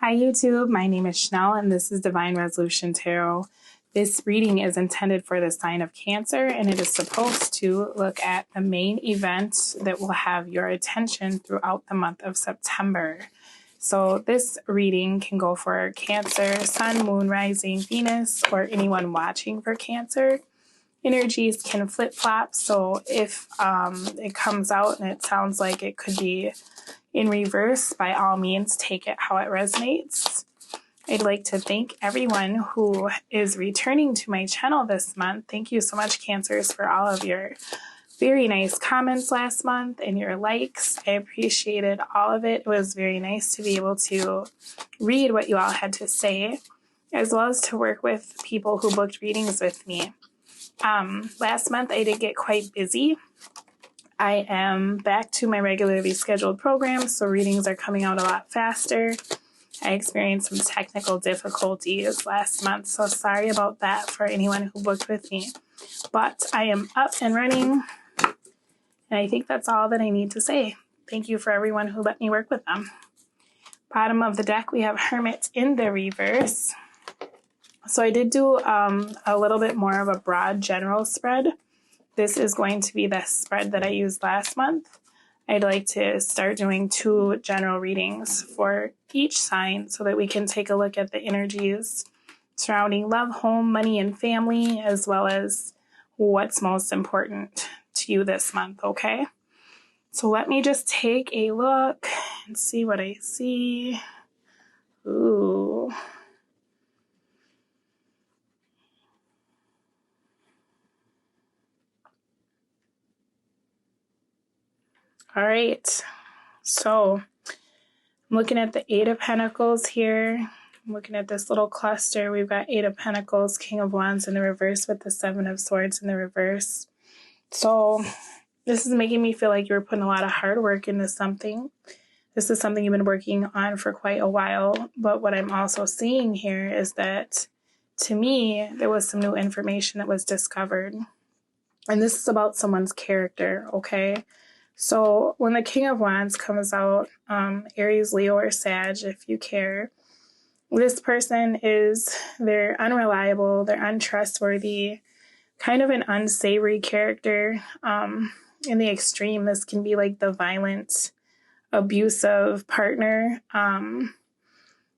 Hi YouTube, my name is Chanel and this is Divine Resolution Tarot. This reading is intended for the sign of Cancer and it is supposed to look at the main event that will have your attention throughout the month of September. So this reading can go for Cancer, Sun, Moon, Rising, Venus, or anyone watching for Cancer. Energies can flip-flop, so if it comes out and it sounds like it could be in reverse, by all means, take it how it resonates. I'd like to thank everyone who is returning to my channel this month. Thank you so much, Cancers, for all of your very nice comments last month and your likes. I appreciated all of it. It was very nice to be able to read what you all had to say, as well as to work with people who booked readings with me. Last month, I did get quite busy. I am back to my regularly scheduled program, so readings are coming out a lot faster. I experienced some technical difficulties last month, so sorry about that for anyone who booked with me. But I am up and running, and I think that's all that I need to say. Thank you for everyone who let me work with them. Bottom of the deck, we have Hermit in the reverse. So I did do a little bit more of a broad general spread. This is going to be the spread that I used last month. I'd like to start doing 2 general readings for each sign so that we can take a look at the energies surrounding love, home, money, and family, as well as what's most important to you this month, okay? So let me just take a look and see what I see. Ooh. All right, so I'm looking at the 8 of Pentacles here. I'm looking at this little cluster. We've got 8 of Pentacles, King of Wands in the reverse with the 7 of Swords in the reverse. So this is making me feel like you're putting a lot of hard work into something. This is something you've been working on for quite a while. But what I'm also seeing here is that, to me, there was some new information that was discovered. And this is about someone's character, okay? So when the King of Wands comes out, Aries, Leo, or Sag, if you care, this person they're unreliable, they're untrustworthy, kind of an unsavory character. In the extreme, this can be like the violent, abusive partner.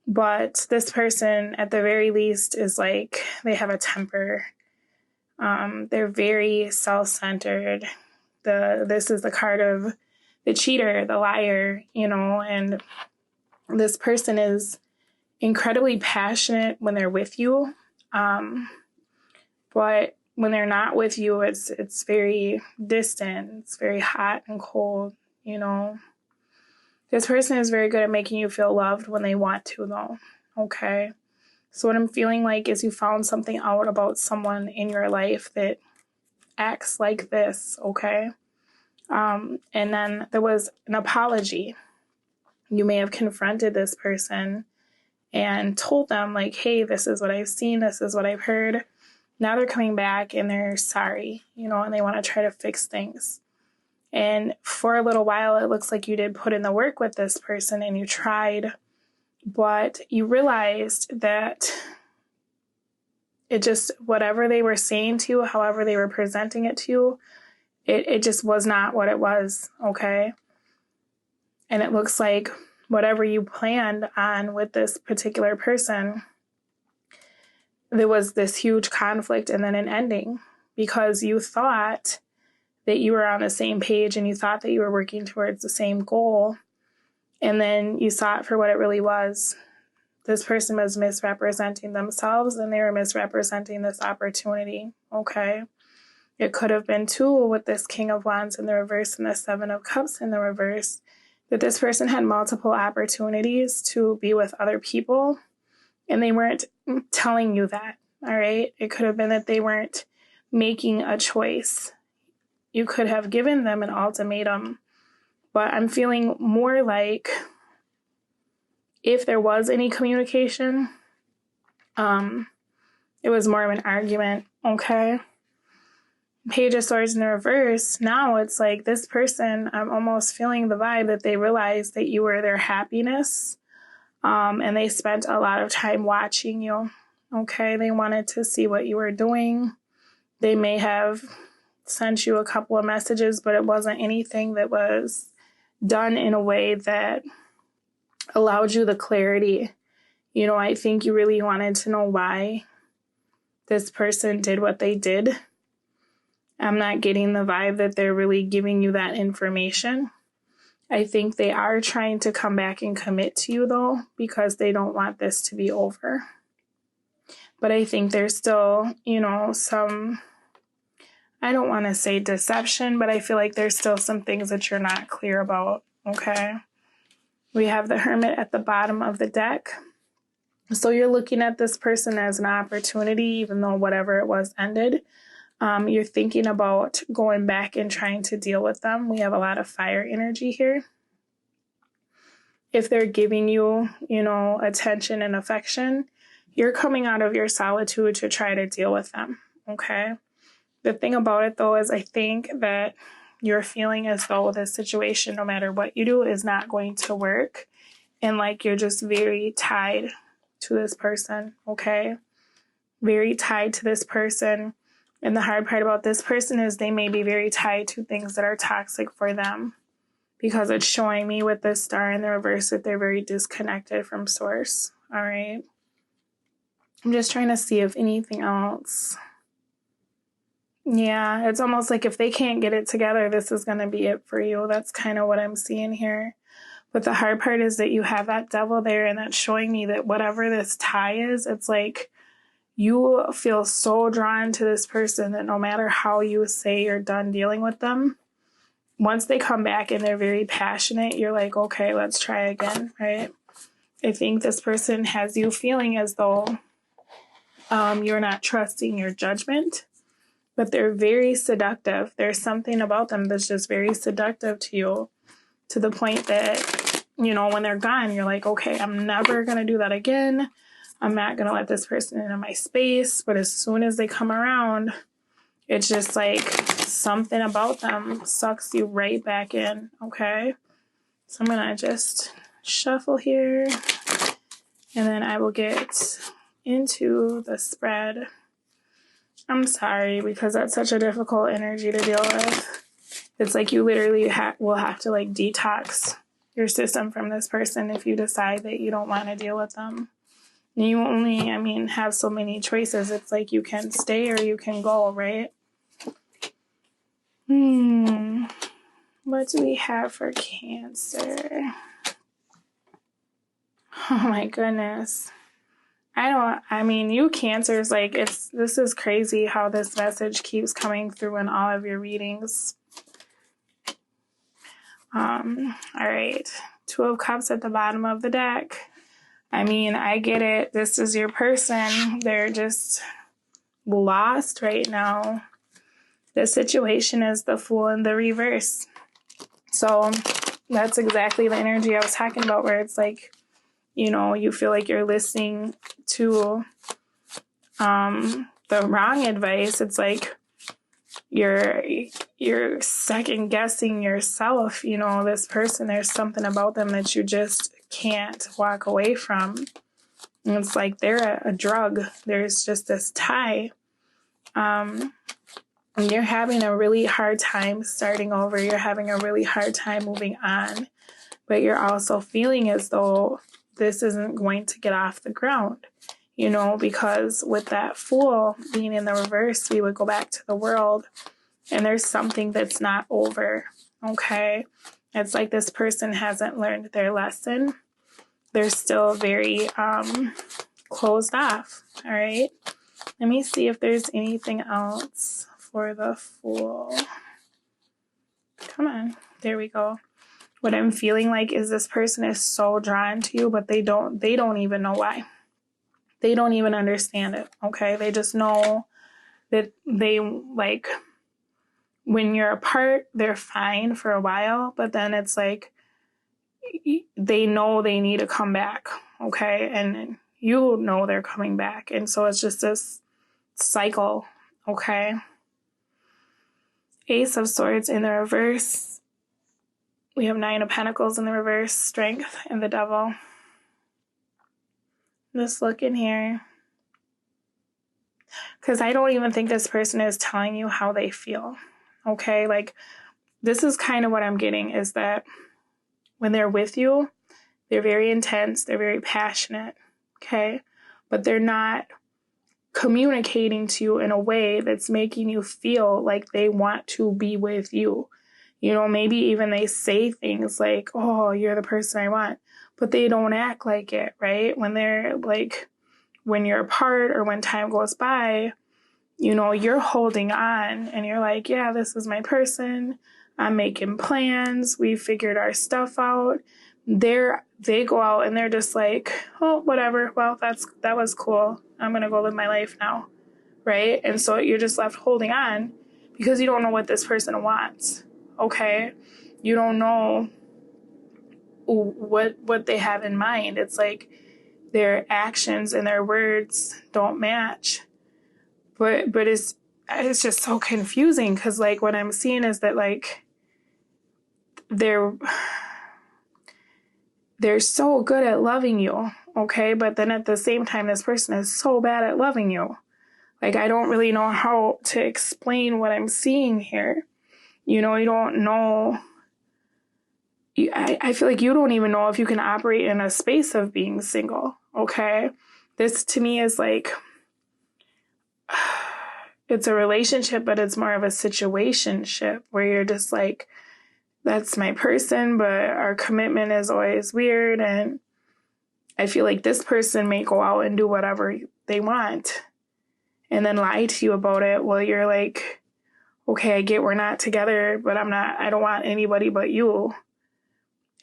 But this person, at the very least, is like, they have a temper. They're very self-centered. This is the card of the cheater, the liar, and this person is incredibly passionate when they're with you. But when they're not with you, it's very distant. It's very hot and cold, This person is very good at making you feel loved when they want to, though. Okay. So what I'm feeling like is you found something out about someone in your life that acts like this, okay? And then there was an apology. You may have confronted this person and told them, like, hey, this is what I've seen, this is what I've heard. Now they're coming back and they're sorry, and they want to try to fix things. And for a little while, it looks like you did put in the work with this person and you tried, but you realized that it just, whatever they were saying to you, however they were presenting it to you, it just was not what it was, okay? And it looks like whatever you planned on with this particular person, there was this huge conflict and then an ending because you thought that you were on the same page and you thought that you were working towards the same goal. And then you saw it for what it really was. This person was misrepresenting themselves and they were misrepresenting this opportunity, okay? It could have been too, with this King of Wands in the reverse and the 7 of Cups in the reverse, that this person had multiple opportunities to be with other people and they weren't telling you that, all right? It could have been that they weren't making a choice. You could have given them an ultimatum, but I'm feeling more like if there was any communication, it was more of an argument, okay? Page of Swords in the reverse, now it's like this person, I'm almost feeling the vibe that they realized that you were their happiness. And they spent a lot of time watching you. Okay, they wanted to see what you were doing. They may have sent you a couple of messages, but it wasn't anything that was done in a way that allowed you the clarity. You know, I think you really wanted to know why this person did what they did. I'm not getting the vibe that they're really giving you that information. I think they are trying to come back and commit to you, though, because they don't want this to be over. But I think there's still, you know, some, I don't want to say deception, but I feel like there's still some things that you're not clear about, okay? We have the Hermit at the bottom of the deck. So you're looking at this person as an opportunity, even though whatever it was ended. You're thinking about going back and trying to deal with them. We have a lot of fire energy here. If they're giving you, you know, attention and affection, you're coming out of your solitude to try to deal with them, okay? The thing about it, though, is I think that you're feeling as though this situation, no matter what you do, is not going to work. And like you're just very tied to this person, okay? Very tied to this person. And the hard part about this person is they may be very tied to things that are toxic for them, because it's showing me with the star in the reverse that they're very disconnected from source, all right? I'm just trying to see if anything else. Yeah, it's almost like if they can't get it together, this is going to be it for you. That's kind of what I'm seeing here. But the hard part is that you have that devil there, and that's showing me that whatever this tie is, it's like you feel so drawn to this person that no matter how you say you're done dealing with them, once they come back and they're very passionate, you're like, okay, let's try again, right? I think this person has you feeling as though you're not trusting your judgment, but they're very seductive. There's something about them that's just very seductive to you, to the point that, you know, when they're gone, you're like, okay, I'm never going to do that again. I'm not going to let this person into my space. But as soon as they come around, it's just like something about them sucks you right back in, okay? So I'm going to just shuffle here, and then I will get into the spread. I'm sorry, because that's such a difficult energy to deal with. It's like you literally will have to like detox your system from this person if you decide that you don't want to deal with them. And you only, have so many choices. It's like you can stay or you can go, right? What do we have for Cancer? Oh my goodness. You Cancers, like, this is crazy how this message keeps coming through in all of your readings. All right. Two of Cups at the bottom of the deck. I get it. This is your person. They're just lost right now. The situation is the Fool in the reverse. So that's exactly the energy I was talking about, where it's like, you know, you feel like you're listening to the wrong advice. It's like you're second guessing yourself. You know, this person, there's something about them that you just can't walk away from. And it's like they're a drug. There's just this tie. And you're having a really hard time starting over. You're having a really hard time moving on. But you're also feeling as though this isn't going to get off the ground. You know, because with that Fool being in the reverse, we would go back to the world. And there's something that's not over, okay? It's like this person hasn't learned their lesson. They're still very closed off, all right? Let me see if there's anything else for the Fool. Come on. There we go. What I'm feeling like is this person is so drawn to you, but they don't even know why. They don't even understand it, okay? They just know that they, like, when you're apart, they're fine for a while, but then it's like they know they need to come back, okay? And you know they're coming back. And so it's just this cycle, okay? Ace of Swords in the reverse. We have Nine of Pentacles in the reverse, Strength, and the Devil. Just look in here. Because I don't even think this person is telling you how they feel. Okay, like this is kind of what I'm getting, is that when they're with you, they're very intense, they're very passionate, okay? But they're not communicating to you in a way that's making you feel like they want to be with you. You know, maybe even they say things like, oh, you're the person I want, but they don't act like it, right? When they're like, when you're apart or when time goes by, you know, you're holding on and you're like, yeah, this is my person. I'm making plans. We figured our stuff out. They go out and they're just like, oh, whatever. Well, that was cool. I'm going to go live my life now. Right. And so you're just left holding on because you don't know what this person wants. Okay. You don't know what they have in mind. It's like their actions and their words don't match. But it's just so confusing because like what I'm seeing is that like they're so good at loving you, okay? But then at the same time, this person is so bad at loving you. Like I don't really know how to explain what I'm seeing here. You know, you don't know. I feel like you don't even know if you can operate in a space of being single, okay? This to me is like, it's a relationship, but it's more of a situationship where you're just like, that's my person, but our commitment is always weird. And I feel like this person may go out and do whatever they want and then lie to you about it. Well, you're like, okay, I get we're not together, but I don't want anybody but you.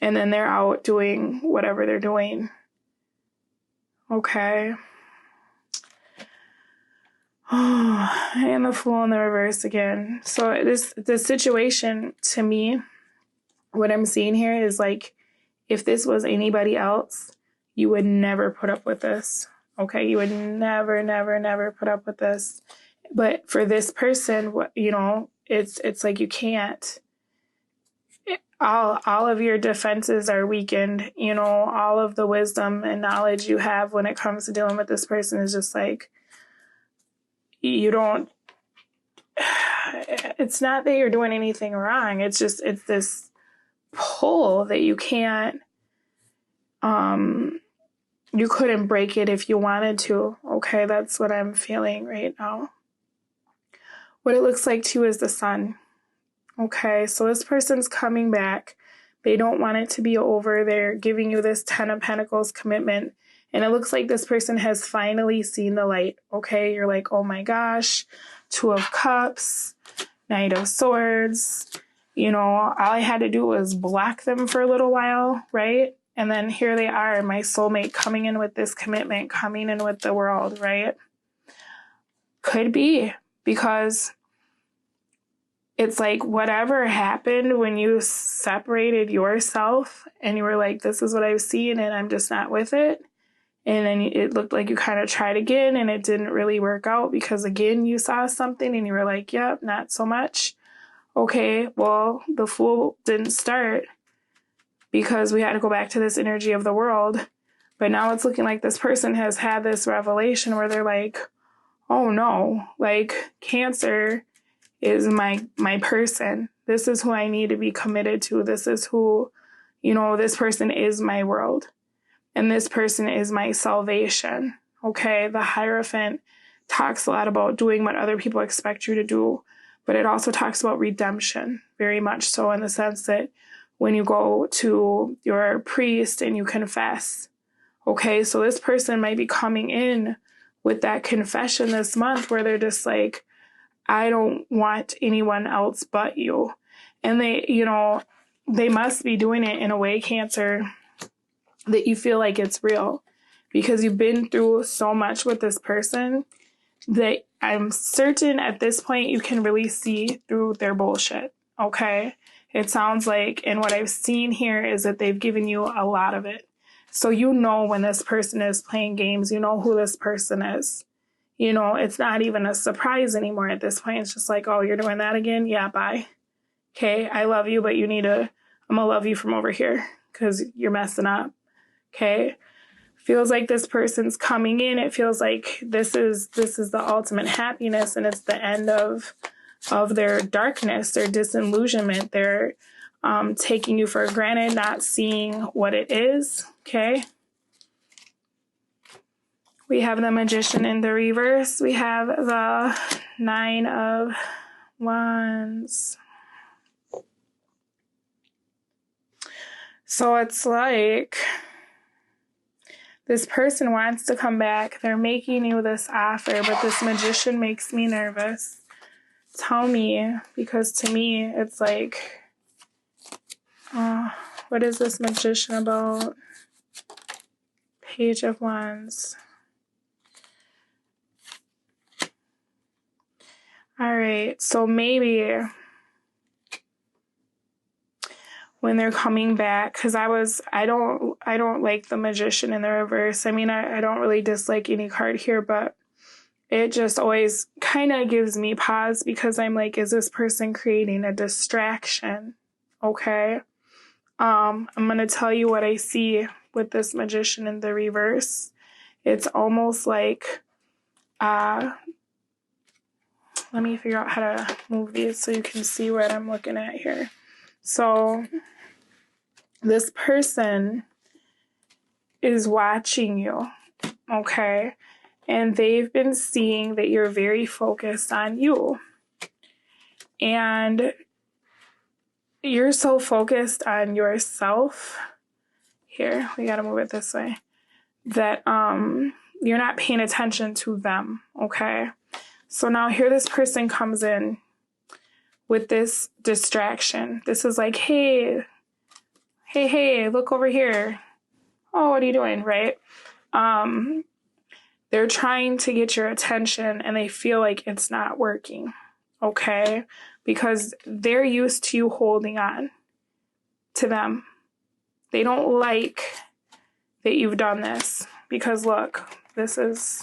And then they're out doing whatever they're doing. Okay. Oh, and the Fool in the reverse again. So this situation to me, what I'm seeing here is like, if this was anybody else, you would never put up with this. Okay, you would never, never, never put up with this. But for this person, you know, it's like you can't. All of your defenses are weakened. You know, all of the wisdom and knowledge you have when it comes to dealing with this person is just like, you don't. It's not that you're doing anything wrong. It's this pull that you can't. You couldn't break it if you wanted to. Okay, that's what I'm feeling right now. What it looks like too is the Sun. Okay, so this person's coming back. They don't want it to be over. They're giving you this 10 of Pentacles commitment. And it looks like this person has finally seen the light. Okay, you're like, oh my gosh, 2 of Cups, Knight of Swords. You know, all I had to do was block them for a little while, right? And then here they are, my soulmate coming in with this commitment, coming in with the world, right? Could be, because it's like whatever happened when you separated yourself and you were like, this is what I've seen and I'm just not with it. And then it looked like you kind of tried again and it didn't really work out because again, you saw something and you were like, yep, not so much. Okay, well, the Fool didn't start because we had to go back to this energy of the world. But now it's looking like this person has had this revelation where they're like, oh no, like Cancer is my person. This is who I need to be committed to. This is who, you know, this person is my world. And this person is my salvation. Okay, the Hierophant talks a lot about doing what other people expect you to do, but it also talks about redemption, very much so, in the sense that when you go to your priest and you confess, okay, so this person might be coming in with that confession this month where they're just like, I don't want anyone else but you. And they, you know, they must be doing it in a way, Cancer, that you feel like it's real because you've been through so much with this person that I'm certain at this point you can really see through their bullshit. Okay. It sounds like, and what I've seen here is that they've given you a lot of it. So you know when this person is playing games, you know who this person is. You know, it's not even a surprise anymore at this point. It's just like, oh, you're doing that again? Yeah, bye. Okay, I love you, but I'm going to love you from over here because you're messing up. Okay? Feels like this person's coming in. It feels like this is the ultimate happiness, and it's the end of their darkness, their disillusionment. They're taking you for granted, not seeing what it is. Okay. We have the Magician in the reverse. We have the 9 of Wands. So it's like this person wants to come back. They're making you this offer, but this Magician makes me nervous. Tell me, because to me, it's like, what is this Magician about? Page of Wands. All right, so maybe when they're coming back, because I don't like the Magician in the reverse. I mean, I don't really dislike any card here, but it just always kind of gives me pause, because I'm like, is this person creating a distraction? Okay. I'm going to tell you what I see with this Magician in the reverse. It's almost like, let me figure out how to move these so you can see what I'm looking at here. So this person is watching you, okay? And they've been seeing that you're very focused on you. And you're so focused on yourself. Here, we got to move it this way. That you're not paying attention to them, okay? So now here this person comes in with this distraction. This is like, hey, look over here. Oh, what are you doing, right? They're trying to get your attention and they feel like it's not working, okay? Because they're used to you holding on to them. They don't like that you've done this, because look, this is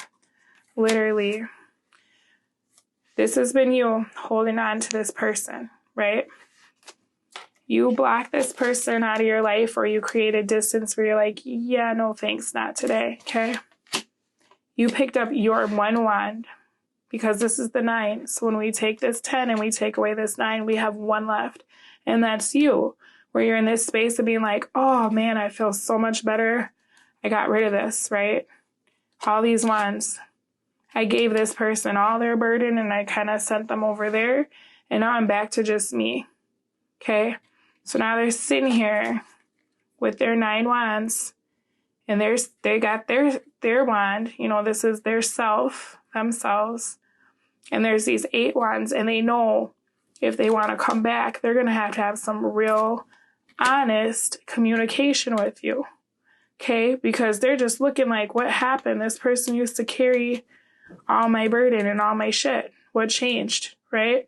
literally, this has been you holding on to this person, right? You block this person out of your life, or you create a distance where you're like, yeah, no thanks, not today, okay? You picked up your 1 wand, because this is the 9. So when we take this 10 and we take away this 9, we have 1 left. And that's you, where you're in this space of being like, oh man, I feel so much better. I got rid of this, right? All these wands. I gave this person all their burden and I kind of sent them over there. And now I'm back to just me. Okay? So now they're sitting here with their 9 wands. And they got their wand. You know, this is their self, themselves. And there's these 8 wands. And they know if they want to come back, they're going to have some real honest communication with you. Okay? Because they're just looking like, what happened? This person used to carry all my burden and all my shit. What changed? Right?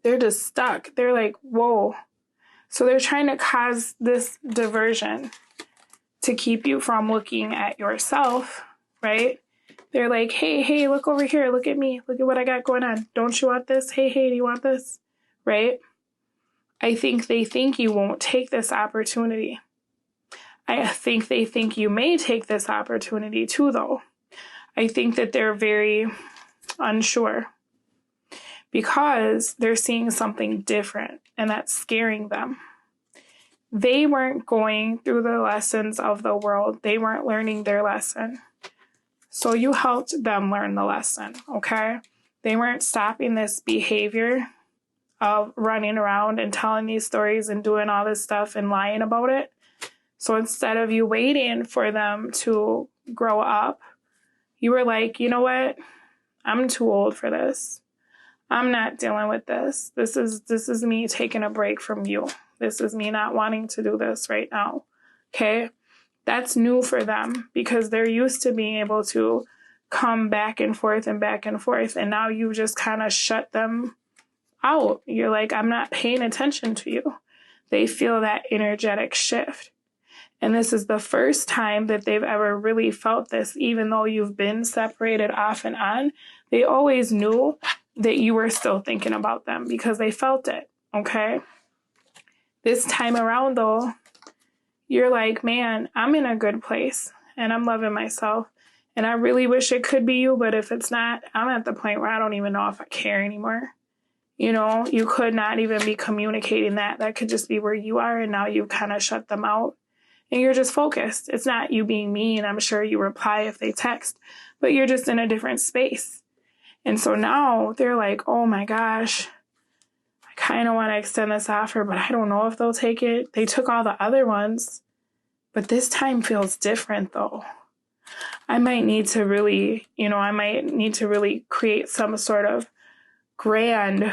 They're just stuck. They're like, whoa. So they're trying to cause this diversion to keep you from looking at yourself, right? They're like, hey, look over here. Look at me. Look at what I got going on. Don't you want this? Hey, do you want this? Right? I think they think you won't take this opportunity. I think they think you may take this opportunity too, though. I think that they're very unsure because they're seeing something different, and that's scaring them. They weren't going through the lessons of the world. They weren't learning their lesson. So you helped them learn the lesson, okay? They weren't stopping this behavior of running around and telling these stories and doing all this stuff and lying about it. So instead of you waiting for them to grow up, you were like, you know what? I'm too old for this. I'm not dealing with this. This is me taking a break from you. This is me not wanting to do this right now. Okay? That's new for them because they're used to being able to come back and forth. And now you just kind of shut them out. You're like, I'm not paying attention to you. They feel that energetic shift. And this is the first time that they've ever really felt this, even though you've been separated off and on. They always knew that you were still thinking about them because they felt it, okay? This time around, though, you're like, man, I'm in a good place. and I'm loving myself. And I really wish it could be you, but if it's not, I'm at the point where I don't even know if I care anymore. You know, you could not even be communicating that. That could just be where you are, and now you've kind of shut them out. And you're just focused. It's not you being mean. I'm sure you reply if they text, but you're just in a different space. And so now they're like, oh my gosh, I kind of want to extend this offer, but I don't know if they'll take it. They took all the other ones, but this time feels different though. I might need to really, create some sort of grand,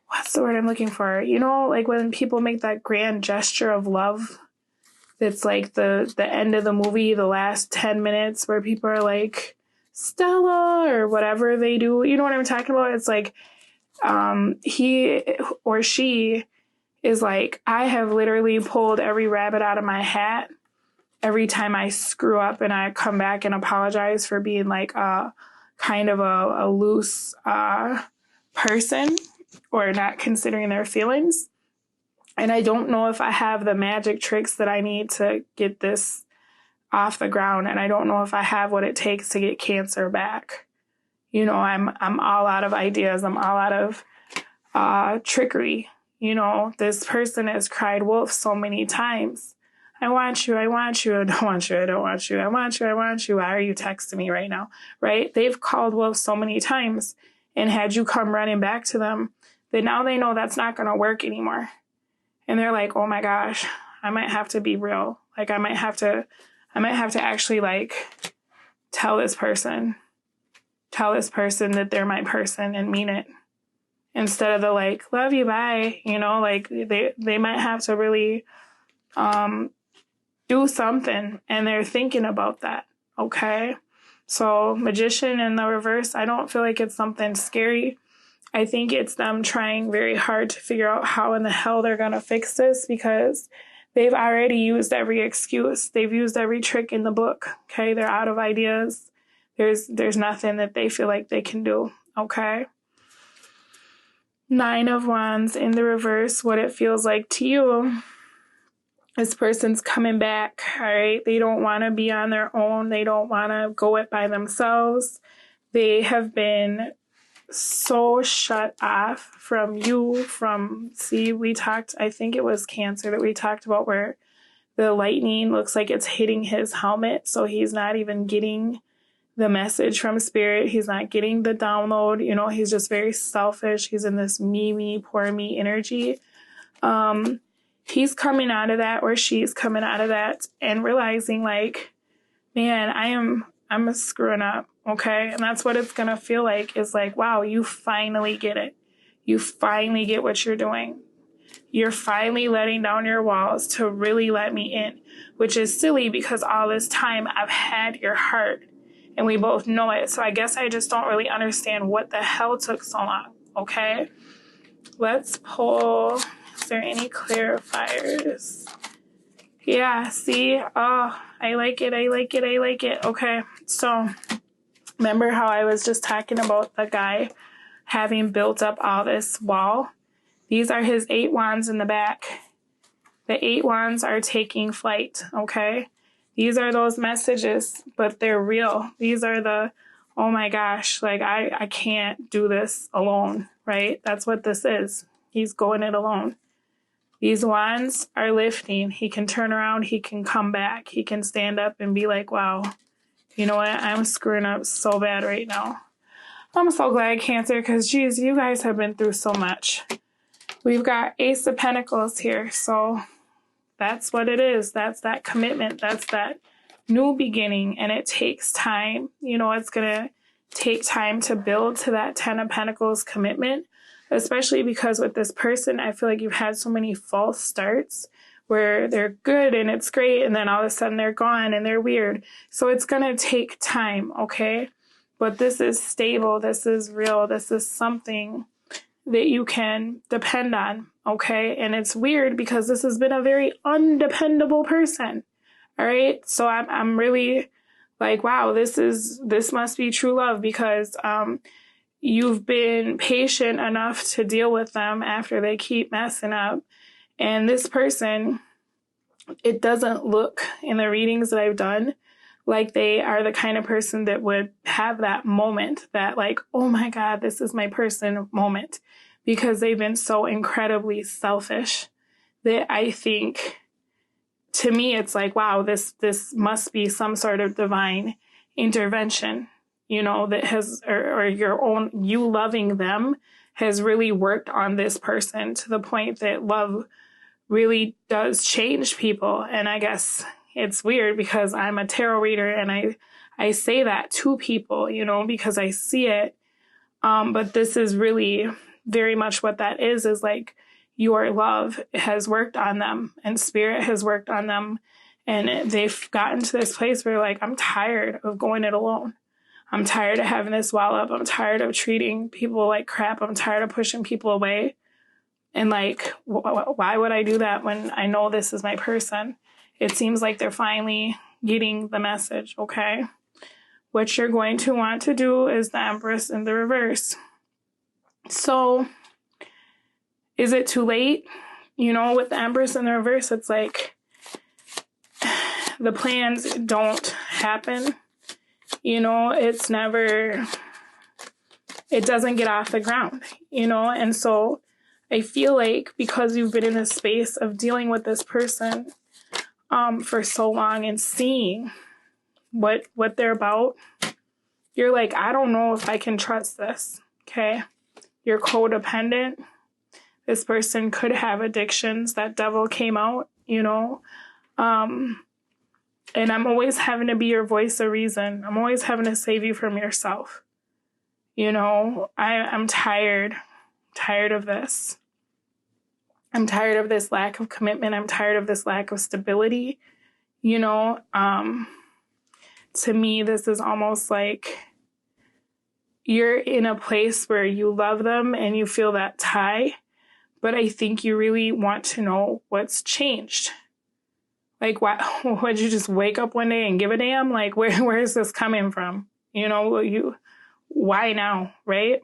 what's the word I'm looking for? Like when people make that grand gesture of love, that's like the end of the movie, the last 10 minutes where people are like, Stella, or whatever they do. You know what I'm talking about? It's like he or she is like, I have literally pulled every rabbit out of my hat every time I screw up, and I come back and apologize for being like kind of a loose person or not considering their feelings. And I don't know if I have the magic tricks that I need to get this off the ground. And I don't know if I have what it takes to get Cancer back. I'm all out of ideas. I'm all out of trickery. This person has cried wolf so many times. I want you, I want you, I don't want you, I don't want you, I want you, I want you. Why are you texting me right now? Right? They've called wolf so many times, and had you come running back to them, that now they know that's not going to work anymore. And they're like, oh my gosh, I might have to be real. Like I might have to actually like tell this person that they're my person and mean it. Instead of the like, love you, bye. Like they might have to really do something, and they're thinking about that. Okay. So Magician in the reverse, I don't feel like it's something scary. I think it's them trying very hard to figure out how in the hell they're going to fix this, because they've already used every excuse. They've used every trick in the book. Okay. They're out of ideas. There's nothing that they feel like they can do. Okay. 9 of Wands in the reverse, what it feels like to you. This person's coming back. All right. They don't want to be on their own. They don't want to go it by themselves. They have been so shut off from you, I think it was Cancer that we talked about, where the lightning looks like it's hitting his helmet. So he's not even getting the message from spirit. He's not getting the download. He's just very selfish. He's in this me, poor me energy. He's coming out of that, or she's coming out of that and realizing like, man, I'm screwing up. Okay. And that's what it's going to feel like, is like, wow, you finally get it. You finally get what you're doing. You're finally letting down your walls to really let me in, which is silly because all this time I've had your heart and we both know it. So I guess I just don't really understand what the hell took so long. Okay. Let's pull. Is there any clarifiers? Yeah, see? Oh, I like it. I like it. I like it. Okay. So remember how I was just talking about the guy having built up all this wall? These are his 8 wands in the back. The 8 wands are taking flight. Okay. These are those messages, but they're real. These are the, oh my gosh, like I can't do this alone, right? That's what this is. He's going it alone. These wands are lifting. He can turn around. He can come back. He can stand up and be like, wow, you know what? I'm screwing up so bad right now. I'm so glad, Cancer, because geez, you guys have been through so much. We've got Ace of Pentacles here. So that's what it is. That's that commitment. That's that new beginning. And it takes time. It's going to take time to build to that 10 of Pentacles commitment. Especially because with this person, I feel like you've had so many false starts where they're good and it's great, and then all of a sudden they're gone and they're weird. So it's going to take time, okay? But this is stable. This is real. This is something that you can depend on, okay? And it's weird because this has been a very undependable person, all right? So I'm really like, wow, this must be true love, because you've been patient enough to deal with them after they keep messing up. And this person, it doesn't look in the readings that I've done like they are the kind of person that would have that moment, that like, oh my God, this is my person moment, because they've been so incredibly selfish that I think, to me, it's like, wow, this must be some sort of divine intervention, that has, or your own, you loving them has really worked on this person to the point that love really does change people. And I guess it's weird because I'm a tarot reader and I say that to people, because I see it. But this is really very much what that is like your love has worked on them and spirit has worked on them. And they've gotten to this place where like, I'm tired of going it alone. I'm tired of having this wall up. I'm tired of treating people like crap. I'm tired of pushing people away. And like, why would I do that when I know this is my person? It seems like they're finally getting the message, okay? What you're going to want to do is the Empress in the reverse. So, is it too late? With the Empress in the reverse, it's like the plans don't happen. It's never, it doesn't get off the ground, and so I feel like because you've been in this space of dealing with this person for so long and seeing what they're about, you're like, I don't know if I can trust this, okay? You're codependent. This person could have addictions. That devil came out, and I'm always having to be your voice of reason. I'm always having to save you from yourself. I'm tired of this. I'm tired of this lack of commitment. I'm tired of this lack of stability. To me, this is almost like you're in a place where you love them and you feel that tie, but I think you really want to know what's changed. Like, would you just wake up one day and give a damn? Like, where is this coming from? Why now, right?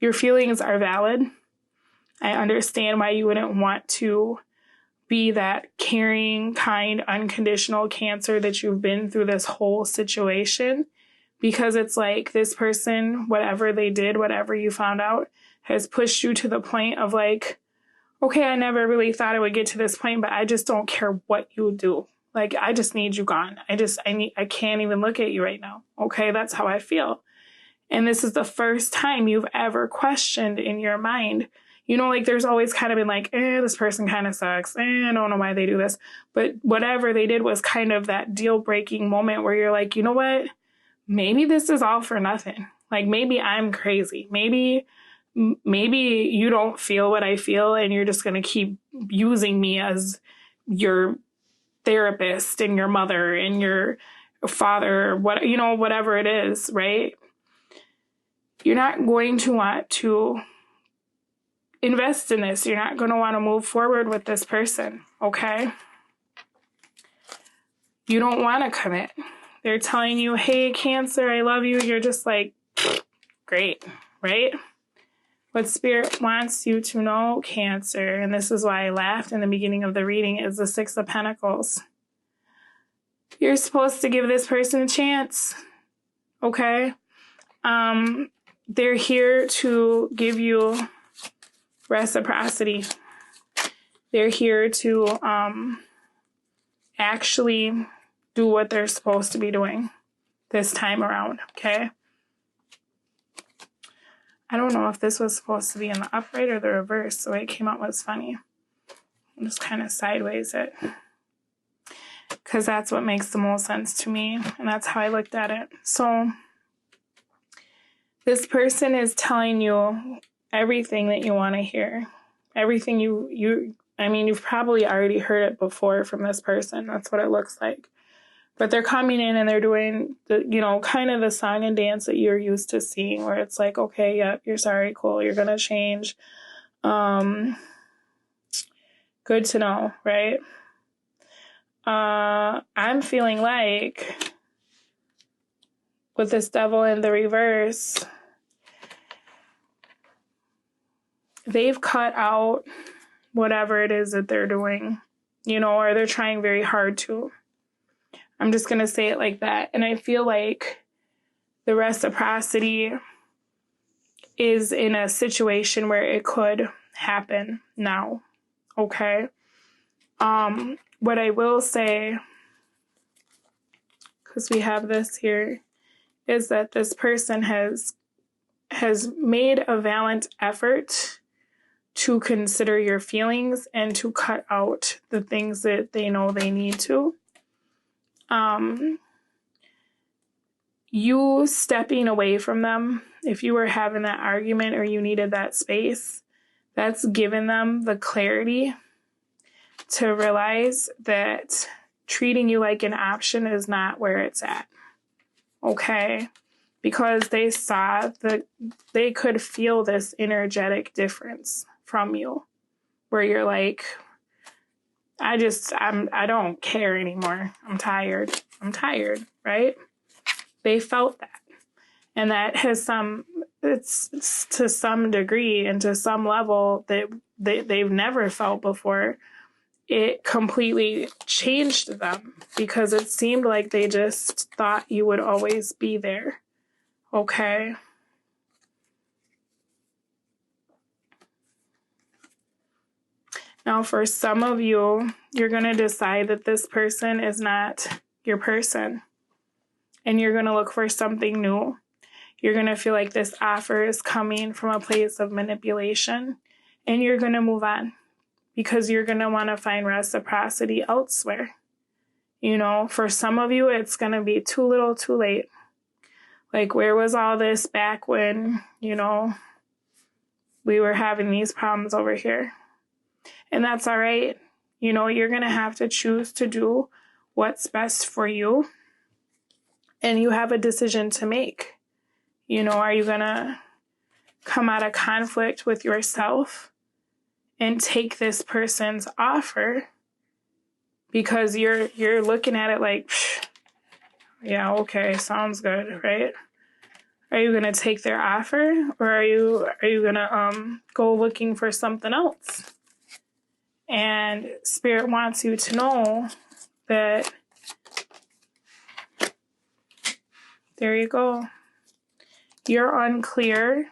Your feelings are valid. I understand why you wouldn't want to be that caring, kind, unconditional Cancer that you've been through this whole situation, because it's like this person, whatever they did, whatever you found out, has pushed you to the point of like, okay, I never really thought it would get to this point, but I just don't care what you do. Like, I just need you gone. I can't even look at you right now. Okay, that's how I feel. And this is the first time you've ever questioned in your mind. Like there's always kind of been like, this person kind of sucks. I don't know why they do this. But whatever they did was kind of that deal-breaking moment where you're like, you know what? Maybe this is all for nothing. Like maybe I'm crazy. Maybe you don't feel what I feel and you're just going to keep using me as your therapist and your mother and your father, whatever it is, right? You're not going to want to invest in this. You're not going to want to move forward with this person, okay? You don't want to commit. They're telling you, hey, Cancer, I love you. You're just like, great, right? What Spirit wants you to know, Cancer, and this is why I laughed in the beginning of the reading, is the Six of Pentacles. You're supposed to give this person a chance, okay? They're here to give you reciprocity. They're here to actually do what they're supposed to be doing this time around, okay? I don't know if this was supposed to be in the upright or the reverse. The way it came out was funny. I'm just kind of sideways it, because that's what makes the most sense to me, and that's how I looked at it. So this person is telling you everything that you want to hear. Everything you've probably already heard it before from this person. That's what it looks like. But they're coming in and they're doing the, kind of the song and dance that you're used to seeing, where it's like, okay, yep, you're sorry, cool, you're going to change. Good to know, right? I'm feeling like with this devil in the reverse, they've cut out whatever it is that they're doing, you know, or they're trying very hard to. I'm just going to say it like that. And I feel like the reciprocity is in a situation where it could happen now. Okay. What I will say, because we have this here, is that this person has made a valiant effort to consider your feelings and to cut out the things that they know they need to. You stepping away from them, if you were having that argument or you needed that space, that's given them the clarity to realize that treating you like an option is not where it's at. Okay? Because they saw that they could feel this energetic difference from you, where you're like, I don't care anymore. I'm tired, right? They felt that. And that has it's to some degree and to some level that they've never felt before. It completely changed them because it seemed like they just thought you would always be there. Okay? Now, for some of you, you're going to decide that this person is not your person. And you're going to look for something new. You're going to feel like this offer is coming from a place of manipulation. And you're going to move on. Because you're going to want to find reciprocity elsewhere. You know, for some of you, it's going to be too little too late. Like, where was all this back when, you know, we were having these problems over here? And that's all right. You know, you're going to have to choose to do what's best for you. And you have a decision to make. You know, are you going to come out of conflict with yourself and take this person's offer because you're looking at it like, yeah, okay, sounds good, right? Are you going to take their offer, or are you going to go looking for something else? And Spirit wants you to know that, there you go. You're unclear.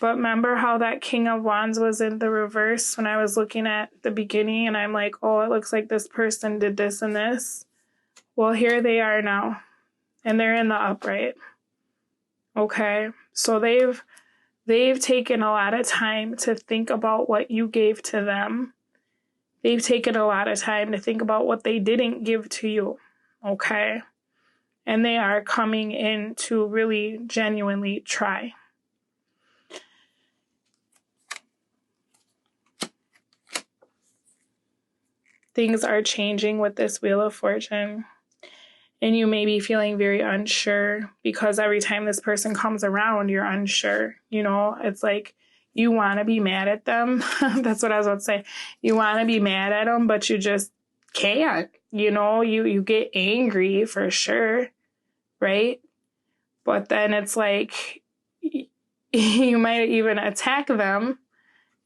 But remember how that King of Wands was in the reverse when I was looking at the beginning and I'm like, oh, it looks like this person did this and this. Well, here they are now. And they're in the upright. Okay? So they've taken a lot of time to think about what you gave to them. They've taken a lot of time to think about what they didn't give to you. Okay? And they are coming in to really genuinely try. Things are changing with this Wheel of Fortune. And you may be feeling very unsure because every time this person comes around, you're unsure. You know, it's like you want to be mad at them. That's what I was about to say. You want to be mad at them, but you just can't. You know, you get angry for sure, right? But then it's like you might even attack them,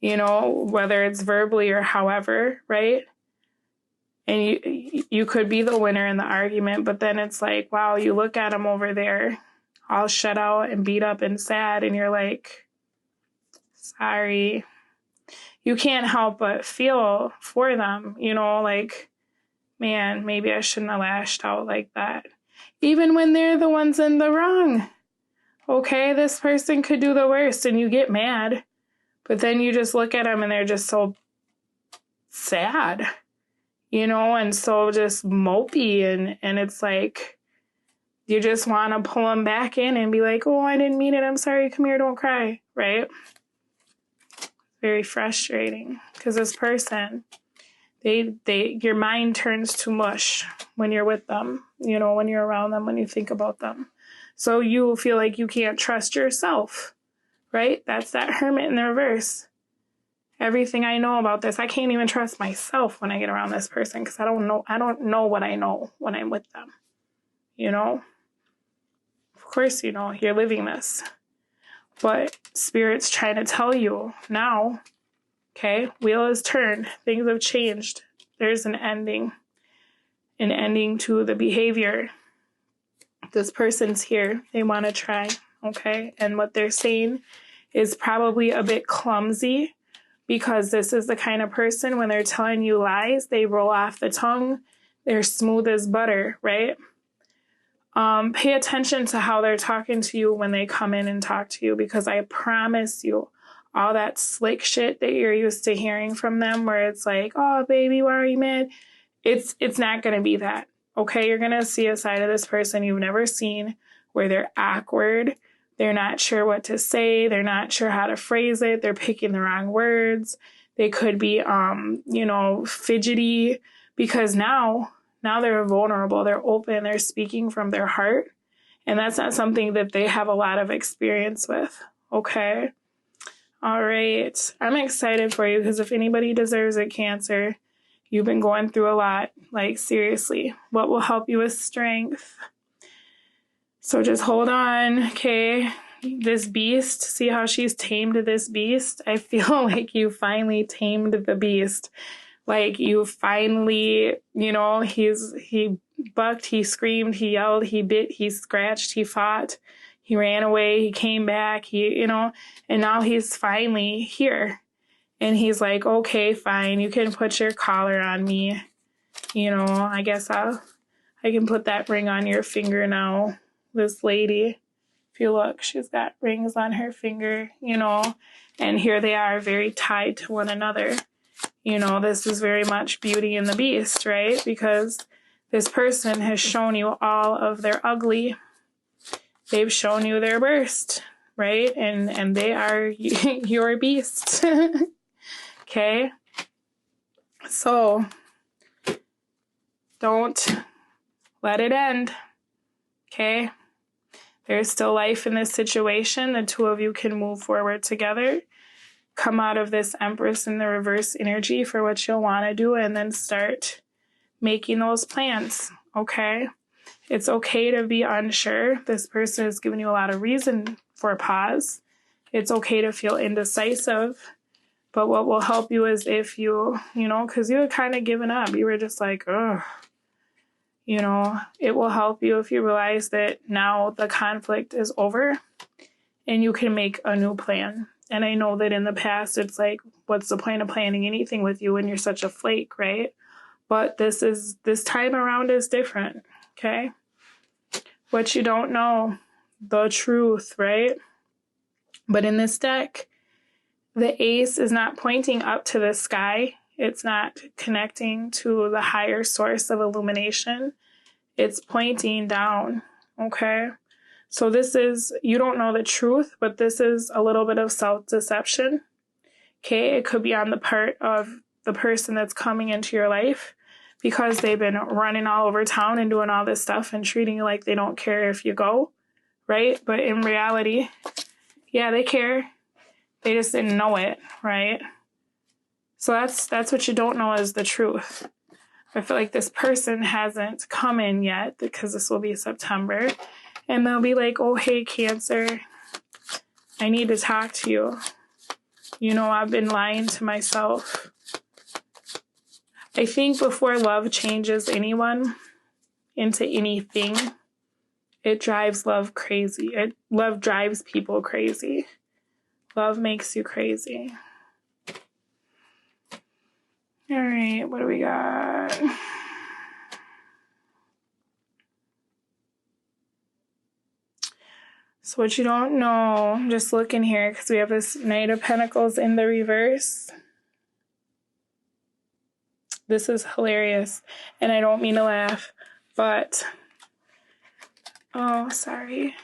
you know, whether it's verbally or however, right? And you could be the winner in the argument, but then it's like, wow, you look at them over there all shut out and beat up and sad, and you're like, sorry. You can't help but feel for them, you know, like, man, maybe I shouldn't have lashed out like that. Even when they're the ones in the wrong. Okay, this person could do the worst and you get mad, but then you just look at them and they're just so sad. You know, and so just mopey, and it's like you just want to pull them back in and be like, oh, I didn't mean it. I'm sorry. Come here. Don't cry. Right? Very frustrating because this person, your mind turns to mush when you're with them, you know, when you're around them, when you think about them. So you feel like you can't trust yourself, right? That's that Hermit in the reverse. Everything I know about this, I can't even trust myself when I get around this person because I don't know what I know when I'm with them. You know? Of course, you know, you're living this. But Spirit's trying to tell you now Okay, wheel is turned. Things have changed. There's an ending to the behavior. This person's here. They want to try, okay? And what they're saying is probably a bit clumsy, because this is the kind of person, when they're telling you lies, they roll off the tongue. They're smooth as butter, right? Pay attention to how they're talking to you when they come in and talk to you, because I promise you, all that slick shit that you're used to hearing from them, where it's like, oh, baby, why are you mad? It's not going to be that, okay? You're going to see a side of this person you've never seen, where they're awkward. They're not sure what to say. They're not sure how to phrase it. They're picking the wrong words. They could be, fidgety, because now they're vulnerable. They're open. They're speaking from their heart. And that's not something that they have a lot of experience with, okay? All right. I'm excited for you, because if anybody deserves it, Cancer, you've been going through a lot. Like, seriously, what will help you with strength? So just hold on, okay? This beast, see how she's tamed this beast? I feel like you finally tamed the beast. Like, you finally, he bucked, he screamed, he yelled, he bit, he scratched, he fought, he ran away, he came back, and now he's finally here. And he's like, okay, fine, you can put your collar on me. I guess I can put that ring on your finger now. This lady, if you look, she's got rings on her finger, and here they are, very tied to one another. This is very much Beauty and the Beast, right? Because this person has shown you all of their ugly. They've shown you their worst, right? And they are your beast. Okay? So, don't let it end. Okay? There's still life in this situation. The two of you can move forward together. Come out of this Empress in the reverse energy for what you'll want to do, and then start making those plans, okay? It's okay to be unsure. This person has given you a lot of reason for a pause. It's okay to feel indecisive, but what will help you is if you, because you had kind of given up. You were just like, ugh. It will help you if you realize that now the conflict is over and you can make a new plan. And I know that in the past, it's like, what's the point of planning anything with you when you're such a flake, right? But this time around is different, okay? What you don't know, the truth, right? But in this deck, the ace is not pointing up to the sky. It's not connecting to the higher source of illumination. It's pointing down, okay? So this is, you don't know the truth, but this is a little bit of self-deception, okay? It could be on the part of the person that's coming into your life, because they've been running all over town and doing all this stuff and treating you like they don't care if you go, right? But in reality, yeah, they care. They just didn't know it, right? So that's what you don't know is the truth. I feel like this person hasn't come in yet, because this will be September. And they'll be like, oh, hey, Cancer, I need to talk to you. I've been lying to myself. I think before love changes anyone into anything, it drives love crazy. Love drives people crazy. Love makes you crazy. All right, what do we got? So what you don't know, I'm just looking here because we have this Knight of Pentacles in the reverse. This is hilarious, and I don't mean to laugh, but, oh, sorry.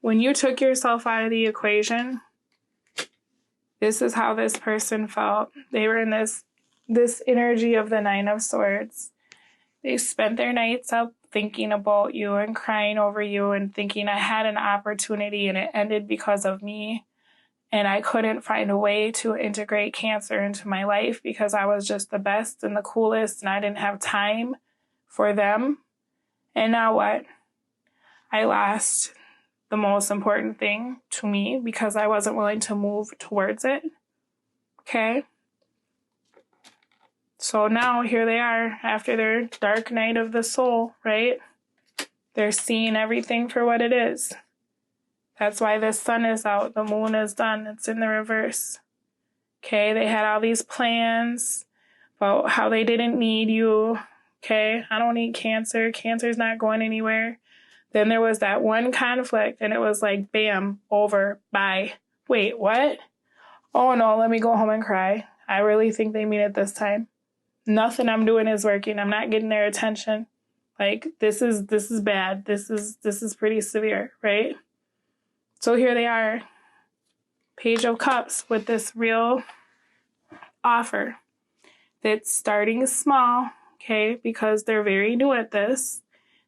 When you took yourself out of the equation, this is how this person felt. They were in this energy of the Nine of Swords. They spent their nights up thinking about you and crying over you and thinking, I had an opportunity and it ended because of me. And I couldn't find a way to integrate Cancer into my life because I was just the best and the coolest and I didn't have time for them. And now what? I lost the most important thing to me because I wasn't willing to move towards it. Okay? So now here they are after their dark night of the soul, right? They're seeing everything for what it is. That's why the sun is out, the moon is done, it's in the reverse. Okay, they had all these plans about how they didn't need you. Okay, I don't need Cancer. Cancer's not going anywhere. Then there was that one conflict, and it was like, bam, over, bye. Wait, what? Oh no, let me go home and cry. I really think they mean it this time. Nothing I'm doing is working. I'm not getting their attention. Like, this is bad. This is pretty severe, right? So here they are, Page of Cups, with this real offer that's starting small, okay, because they're very new at this.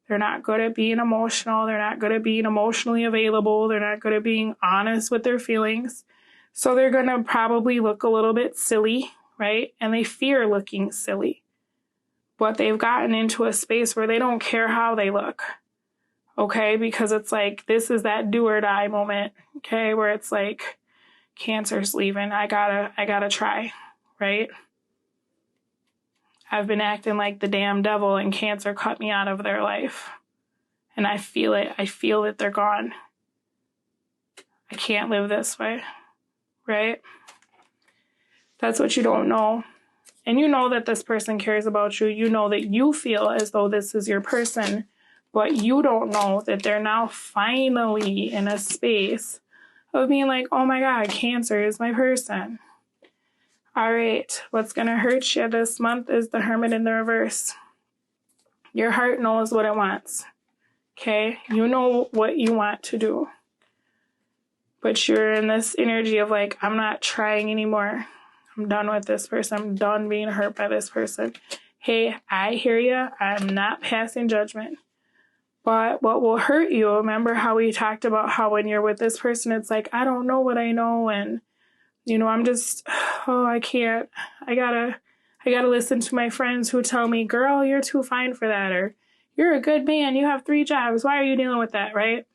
They're not good at being emotional. They're not good at being emotionally available. They're not good at being honest with their feelings. So they're going to probably look a little bit silly, right? And they fear looking silly. But they've gotten into a space where they don't care how they look. Okay, because it's like, this is that do or die moment, okay, where it's like, Cancer's leaving, I gotta try, right? I've been acting like the damn devil and Cancer cut me out of their life. And I feel it, that they're gone. I can't live this way, right? That's what you don't know. And you know that this person cares about you. You know that you feel as though this is your person. But you don't know that they're now finally in a space of being like, oh my God, Cancer is my person. All right, what's going to hurt you this month is the Hermit in the reverse. Your heart knows what it wants. Okay? You know what you want to do. But you're in this energy of like, I'm not trying anymore. I'm done with this person. I'm done being hurt by this person. Hey, I hear you. I'm not passing judgment. But what will hurt you, remember how we talked about how when you're with this person, it's like, I don't know what I know. And, you know, I'm just, oh, I can't. I gotta listen to my friends who tell me, girl, you're too fine for that. Or you're a good man. You have 3 jobs. Why are you dealing with that, right?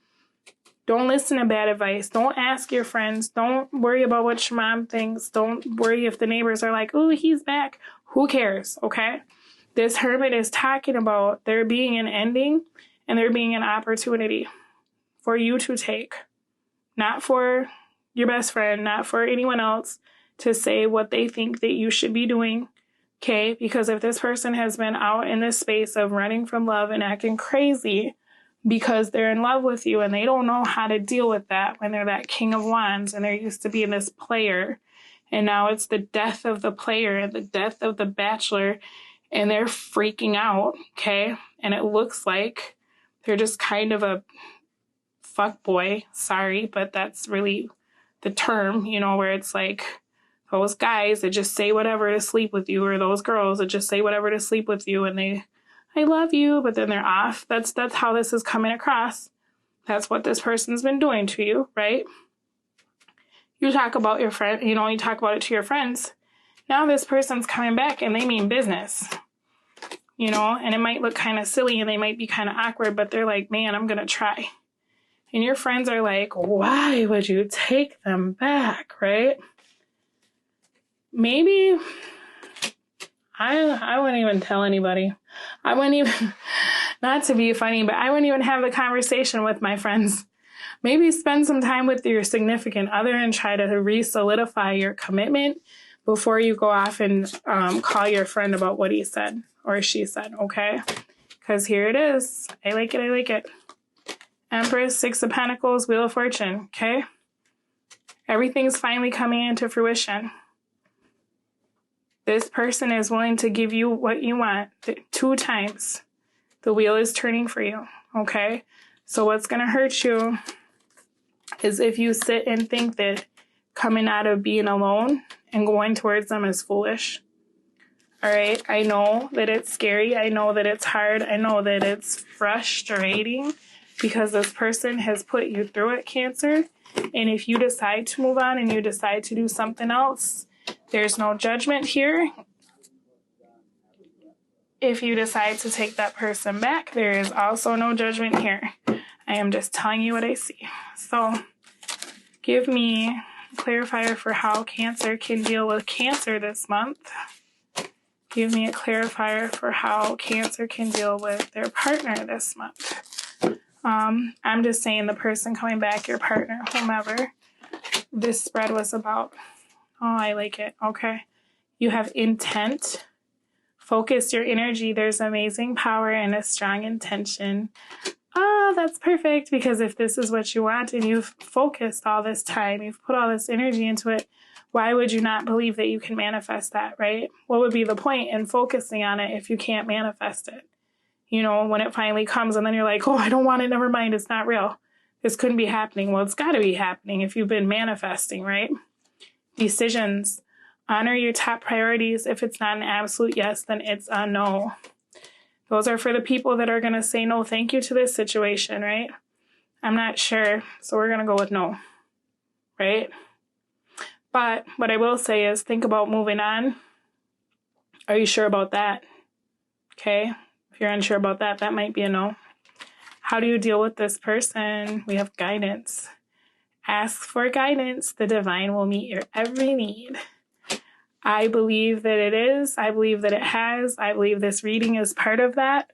Don't listen to bad advice. Don't ask your friends. Don't worry about what your mom thinks. Don't worry if the neighbors are like, oh, he's back. Who cares, okay? This Hermit is talking about there being an ending and there being an opportunity for you to take. Not for your best friend, not for anyone else to say what they think that you should be doing, okay? Because if this person has been out in this space of running from love and acting crazy because they're in love with you and they don't know how to deal with that when they're that King of Wands and they're used to being this player, and now it's the death of the player and the death of the bachelor, and they're freaking out, okay? And it looks like they're just kind of a fuck boy. Sorry, but that's really the term, you know, where it's like those guys that just say whatever to sleep with you, or those girls that just say whatever to sleep with you, and I love you, but then they're off. That's how this is coming across. That's what this person's been doing to you, right? You talk about your friend, you know, you talk about it to your friends. Now this person's coming back and they mean business. You know, and it might look kind of silly and they might be kind of awkward, but they're like, man, I'm going to try. And your friends are like, why would you take them back, right? Maybe I wouldn't even tell anybody. I wouldn't even, not to be funny, but I wouldn't even have the conversation with my friends. Maybe spend some time with your significant other and try to re-solidify your commitment before you go off and call your friend about what he said or she said, okay? Because here it is. I like it. Empress, 6 of Pentacles, Wheel of Fortune, okay? Everything's finally coming into fruition. This person is willing to give you what you want 2 times. The wheel is turning for you, okay? So what's going to hurt you is if you sit and think that coming out of being alone and going towards them is foolish. All right, I know that it's scary. I know that it's hard. I know that it's frustrating because this person has put you through it, Cancer. And if you decide to move on and you decide to do something else, there's no judgment here. If you decide to take that person back, there is also no judgment here. I am just telling you what I see. So give me a clarifier for how Cancer can deal with Cancer this month. Give me a clarifier for how Cancer can deal with their partner this month. I'm just saying the person coming back, your partner, whomever this spread was about. Oh, I like it. Okay. You have intent. Focus your energy. There's amazing power and a strong intention. Oh, that's perfect, because if this is what you want and you've focused all this time, you've put all this energy into it, why would you not believe that you can manifest that, right? What would be the point in focusing on it if you can't manifest it? You know, when it finally comes and then you're like, oh, I don't want it, never mind, it's not real. This couldn't be happening. Well, it's got to be happening if you've been manifesting, right? Decisions. Honor your top priorities. If it's not an absolute yes, then it's a no. Those are for the people that are going to say no thank you to this situation, right? I'm not sure, so we're going to go with no, right? But what I will say is think about moving on. Are you sure about that? Okay. If you're unsure about that, that might be a no. How do you deal with this person? We have guidance. Ask for guidance. The divine will meet your every need. I believe that it is. I believe that it has. I believe this reading is part of that.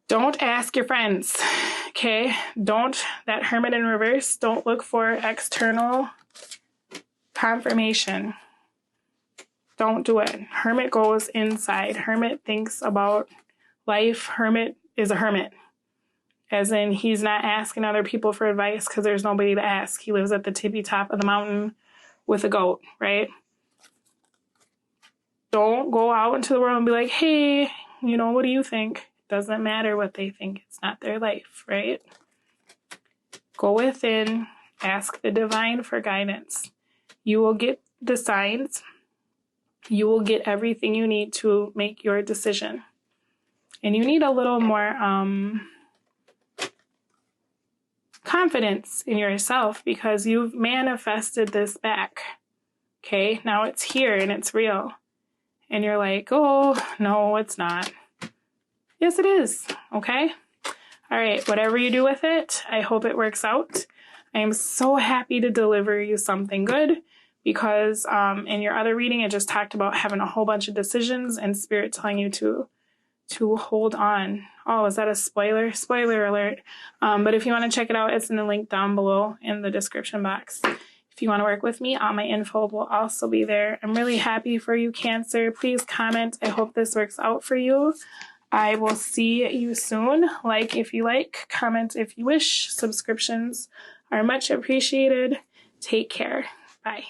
Don't ask your friends, okay? That Hermit in reverse, don't look for external confirmation. Don't do it. Hermit goes inside. Hermit thinks about life. Hermit is a hermit. As in, he's not asking other people for advice because there's nobody to ask. He lives at the tippy top of the mountain with a goat, right? Don't go out into the world and be like, hey, what do you think? Doesn't matter what they think. It's not their life, right? Go within, ask the divine for guidance. You will get the signs. You will get everything you need to make your decision. And you need a little more confidence in yourself because you've manifested this back. Okay, now it's here and it's real. And you're like, oh, no, it's not. Yes, it is. Okay. All right. Whatever you do with it, I hope it works out. I am so happy to deliver you something good because in your other reading, it just talked about having a whole bunch of decisions and Spirit telling you to hold on. Oh, is that a spoiler? Spoiler alert. But if you want to check it out, it's in the link down below in the description box. If you want to work with me, all my info will also be there. I'm really happy for you, Cancer. Please comment. I hope this works out for you. I will see you soon. Like if you like, comment if you wish. Subscriptions are much appreciated. Take care. Bye.